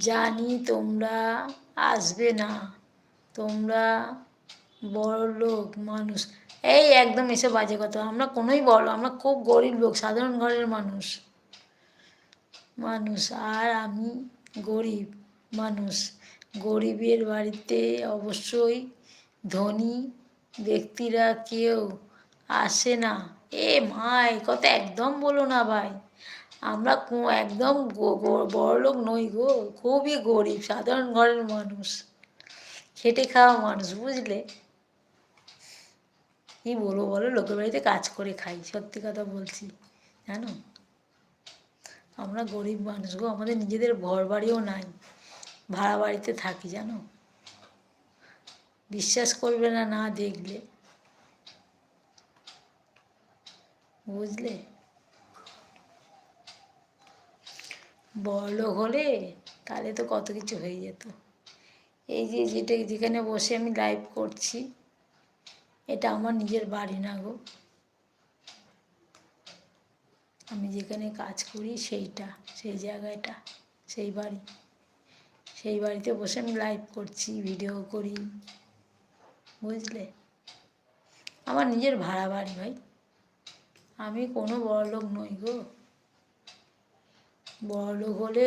জানি তোমরা আসবে না, তোমরা বড়লোক মানুষ। এই একদম এসে বাজে কথা, আমরা কোনোই বড়, আমরা খুব গরিব লোক, সাধারণ ঘরের মানুষ মানুষ আর আমি গরিব মানুষ। গরিবের বাড়িতে অবশ্যই ধনী ব্যক্তিরা কেউ আসে না। এ মা, এই কথা একদম বলো না ভাই, আমরা একদম বড়লোক নই গো, খুবই গরিব সাধারণ ঘরের মানুষ, খেটে খাওয়া মানুষ, বুঝলে? কি বলবো বলো, লোকের বাড়িতে কাজ করে খাই, সত্যি কথা বলছি, জানো? আমরা গরিব মানুষ গো, আমাদের নিজেদের ঘর বাড়িও নাই, ভাড়া বাড়িতে থাকি, জানো? বিশ্বাস করবে না না দেখলে, বুঝলে? বড়লোক হলে তাহলে তো কত কিছু হয়ে যেত। এই যে যেখানে বসে আমি লাইভ করছি, এটা আমার নিজের বাড়ি না গো, আমি যেখানে কাজ করি সেই জায়গাটা, সেই বাড়ি, সেই বাড়িতে বসে আমি লাইভ করছি, ভিডিও করি, বুঝলে? আমার নিজের ভাড়া বাড়ি ভাই, আমি কোনো বড়লোক নই গো। বড়লোক হলে